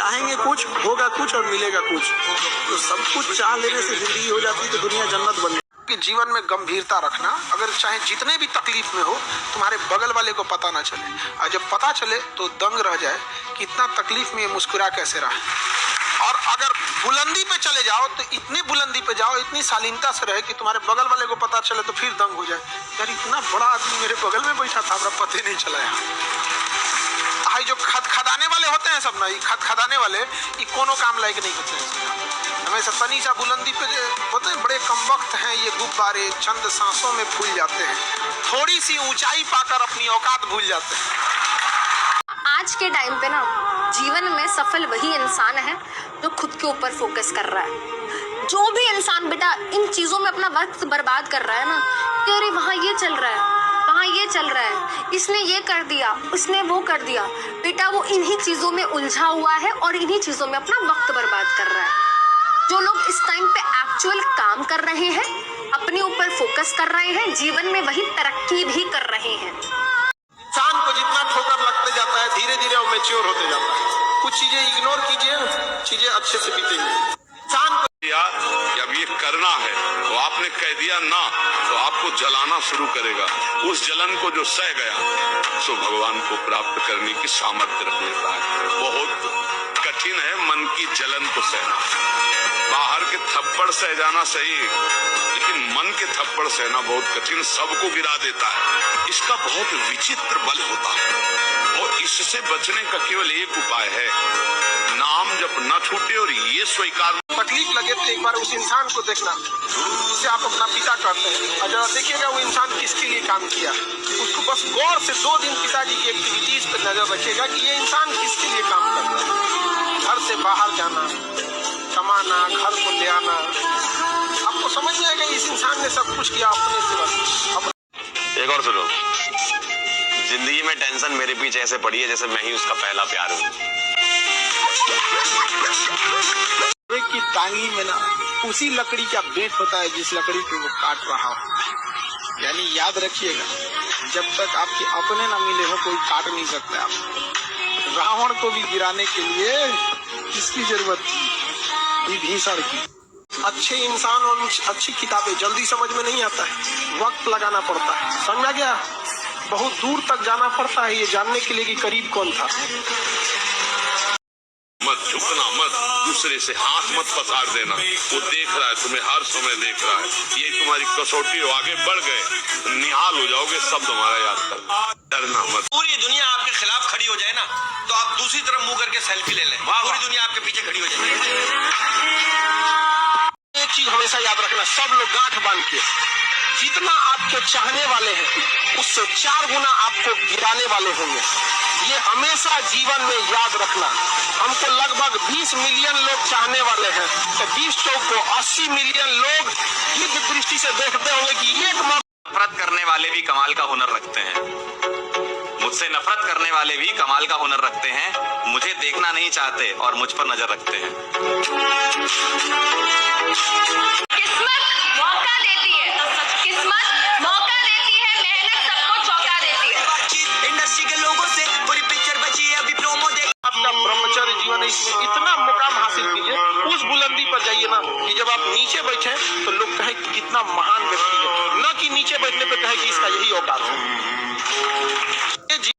चाहेंगे कुछ, होगा कुछ और मिलेगा कुछ। तो सब कुछ चाह लेने से जिंदगी हो जाती तो दुनिया जन्नत बन कि जीवन में गंभीरता रखना, अगर चाहे जितने भी तकलीफ में हो, तुम्हारे बगल वाले को पता ना चले, और जब पता चले तो दंग रह जाए कि इतना तकलीफ में ये मुस्कुरा कैसे रहा। और अगर बुलंदी पे चले जाओ तो इतनी बुलंदी पे जाओ, इतनी शालीनता से रहे कि तुम्हारे बगल वाले को पता चले तो फिर दंग हो जाए, यार इतना बड़ा आदमी मेरे बगल में बैठा था, हमरा पता ही नहीं चला। यहाँ जो खदाने वाले होते हैं सब ना, ये खदाने वाले ये कोनो काम लायक नहीं होते हैं। हमेशा तनी सा बुलंदी पे होते हैं, बड़े कम वक्त हैं ये गुब्बारे, चंद सांसों में फूल जाते हैं, थोड़ी सी ऊंचाई पाकर अपनी औकात भूल जाते हैं। आज के टाइम पे ना जीवन में सफल वही इंसान है जो खुद के ऊपर फोकस कर रहा है। जो भी इंसान बेटा इन चीजों में अपना वक्त बर्बाद कर रहा है ना, कि अरे वहाँ ये चल रहा है, वहाँ ये चल रहा है, इसने ये कर दिया, उसने वो कर दिया, बेटा वो इन्हीं चीजों में उलझा हुआ है और इन्हीं चीजों में अपना वक्त बर्बाद कर रहा है। जो लोग इस टाइम पे एक्चुअल काम कर रहे हैं, अपने ऊपर फोकस कर रहे हैं, जीवन में वही तरक्की भी कर रहे हैं। इंसान को जितना ठोकर लगते जाता है धीरे धीरे वो मैच्योर होते जाता है। कुछ चीजें इग्नोर कीजिए, चीजें अच्छे से बीतेंगी। इंसान को जब ये करना है तो आपने कह दिया ना, तो आपको जलाना शुरू करेगा। उस जलन को जो सह गया सो भगवान को प्राप्त करने की सामर्थ्य रख लेता है। बहुत कठिन है मन की जलन को सहना। बाहर के थप्पड़ सह जाना सही, लेकिन मन के थप्पड़ सहना बहुत कठिन, सबको गिरा देता है। इसका बहुत विचित्र बल होता है और इससे बचने का केवल एक उपाय है, नाम जब न छूटे और ये स्वीकार। तकलीफ लगे तो एक बार उस इंसान को देखना जिसे आप अपना पिता कहते हैं, और जरा देखिएगा वो इंसान किसके लिए काम किया। उसको बस गौर से 2 दिन पिताजी की एक्टिविटीज पर नजर रखिएगा कि ये इंसान किसके लिए काम करता है। घर से बाहर जाना, कमाना, घर को ले आना, आपको समझ में आएगा इस इंसान ने सब कुछ किया अपने से। एक और सुनो, जिंदगी में टेंशन मेरे पीछे ऐसे पड़ी है जैसे मैं ही उसका पहला प्यार हूँ। की टांगी में ना उसी लकड़ी का बेट होता है जिस लकड़ी को वो काट रहा हो। यानी याद रखिएगा, जब तक आपके अपने ना मिले हो कोई काट नहीं सकता आपको। रावण को भी गिराने के लिए किसकी जरूरत थी? विभीषण की। अच्छे इंसान और अच्छी किताबें जल्दी समझ में नहीं आता है, वक्त लगाना पड़ता है। समझा गया? बहुत दूर तक जाना पड़ता है ये जानने के लिए कि करीब कौन था। मत झुकना, मत दूसरे से हाथ मत पसार देना। वो देख रहा है, तुम्हें हर समय देख रहा है। ये तुम्हारी कसौटी हो, आगे बढ़ गए निहाल हो जाओगे। शब्द हमारा याद करना, डरना मत। पूरी दुनिया आपके खिलाफ खड़ी हो जाए ना, तो आप दूसरी तरफ मुंह करके सेल्फी ले लें, पूरी दुनिया आपके पीछे खड़ी हो जाएगी। एक चीज हमेशा याद रखना, सब लोग गांठ बांध के, जितना आपके चाहने वाले हैं उससे 4 गुना आपको गिराने वाले होंगे। ये हमेशा जीवन में याद रखना। हमको लगभग 20 मिलियन लोग चाहने वाले हैं, तो 20 को 80 मिलियन लोग युद्ध दृष्टि से देखते होंगे कि एक नफरत करने वाले भी कमाल का हुनर रखते हैं। मुझसे नफरत करने वाले भी कमाल का हुनर रखते हैं। मुझे देखना नहीं चाहते और मुझ पर नजर रखते हैं। किस्मत मौका देती है, किस्मत मौका देती है, मेहनत सबको चौंका देती है। इंडस्ट्री के लोगों से पूरी पिक्चर बची है, अभी प्रोमो देख। आपका ब्रह्मचर्य जीवन है, इसमें इतना मुकाम हासिल कीजिए, उस बुलंदी पर जाइए ना कि जब आप नीचे बैठे तो लोग कहें कि कितना महान व्यक्ति है, न कि नीचे बैठने पे कहे कि इसका यही औकात है।